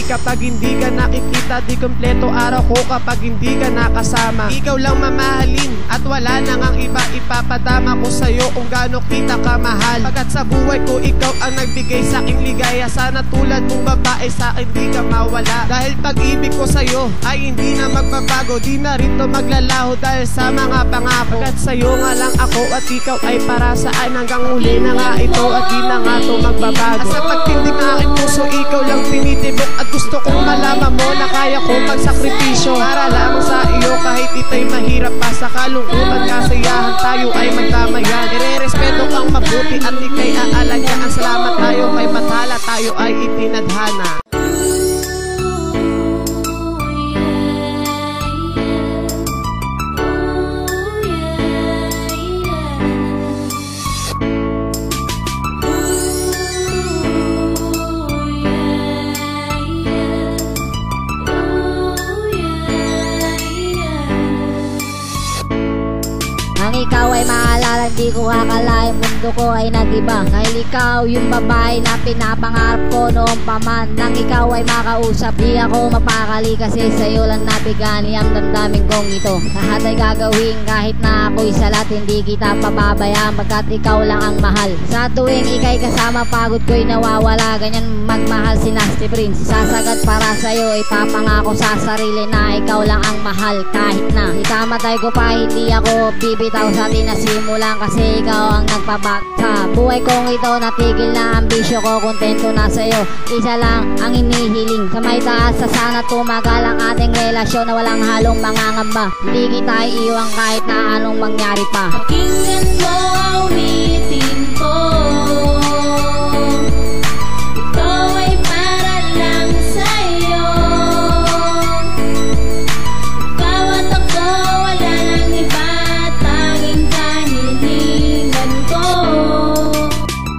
kapag hindi ka nakikita, di kompleto araw ko kapag hindi ka nakasama. Ikaw lang mamahalin at wala nang ang iba. Ipapadama ko sa'yo kung gaano kita kamahal. Pagkat sa buhay ko ikaw ang nagbigay sa'king ligaya. Sana tulad mong babae sa'kin di ka mawala. Dahil pag-ibig ko sa'yo ay hindi na magbabago, di na rin to maglalaho dahil sa mga pangako. Pagkat sa'yo nga lang ako at ikaw ay para saan. Hanggang uli na nga ito at di na nga to magbabago. At sa pagtindig ng aking puso ikaw lang tinitibok. At gusto kong malaman mo na kaya kong magsakripisyo para lamang sa iyo kahit ito'y mahirap pa. Sa kalungkutan kasayahan tayo ay magtamayan. Irerespeto kang mabuti at ika'y aalagaan. Salamat tayo kay matala, tayo ay itinadhana. Nang ikaw ay maalala, di ko akalain mundo ko ay nag-iba. Dahil ikaw yung babae na pinapangarap ko noon pa man. Nang ikaw ay makausap, di ako mapakali kasi sa'yo lang nabigani ang damdamin kong ito. Lahat ay gagawin kahit na ako'y salat, hindi kita pababayaan pagkat ikaw lang ang mahal. Sa tuwing ika'y kasama, pagod ko'y nawawala. Ganyan magmahal si Nasty Prince. Sasagat para sa'yo, ipapangako sa sarili na ikaw lang ang mahal. Kahit na ikamatay ko pa, hindi ako bibitaw sa atin na simulan kasi ikaw ang nagpabak. Sa buhay kong ito, natigil na ambisyo ko, kontento na sa'yo. Isa lang ang inihiling, sa may taas sa sana tumagal ang ating relasyon na walang halong mangangamba. Hindi kita iiwan kahit na anong mangyari pa. Pakinggan mo ang ulitin ko, ito ay para lang sa'yo. Ikaw at ako, wala nang iba, tanging kahilingan ko.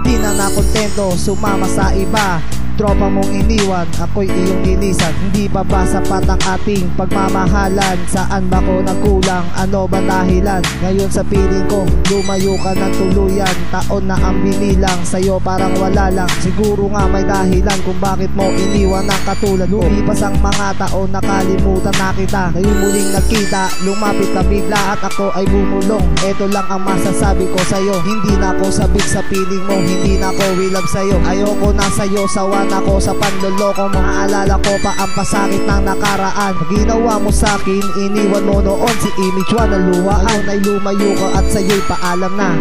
Di na nakontento, sumama sa iba. Tropa mong iniwan, ako'y iyong nilisan. Hindi pa ba sapat ang ating pagmamahalan? Saan ba ko nagkulang? Ano ba dahilan? Ngayon sa piling ko, lumayo ka ng tuluyan. Taon na ang binilang, sa'yo parang wala lang. Siguro nga may dahilan kung bakit mo iniwan ang katulad ko. Lumipas ang mga taon, nakalimutan na kita. Ngayon muling nagkita, lumapit ka bigla at ako ay bumulong. Eto lang ang masasabi ko sa'yo, hindi na ako sabik sa piling mo, hindi na ako wilab sa'yo. Ayoko na sa'yo, sawa ako sa panloloko mo. Naalala ko pa ang pasakit ng nakaraan. Ginawa mo sa'kin, iniwan mo noon si image 1 na luhaan. Ay lumayo ka at sa'yo'y paalam na.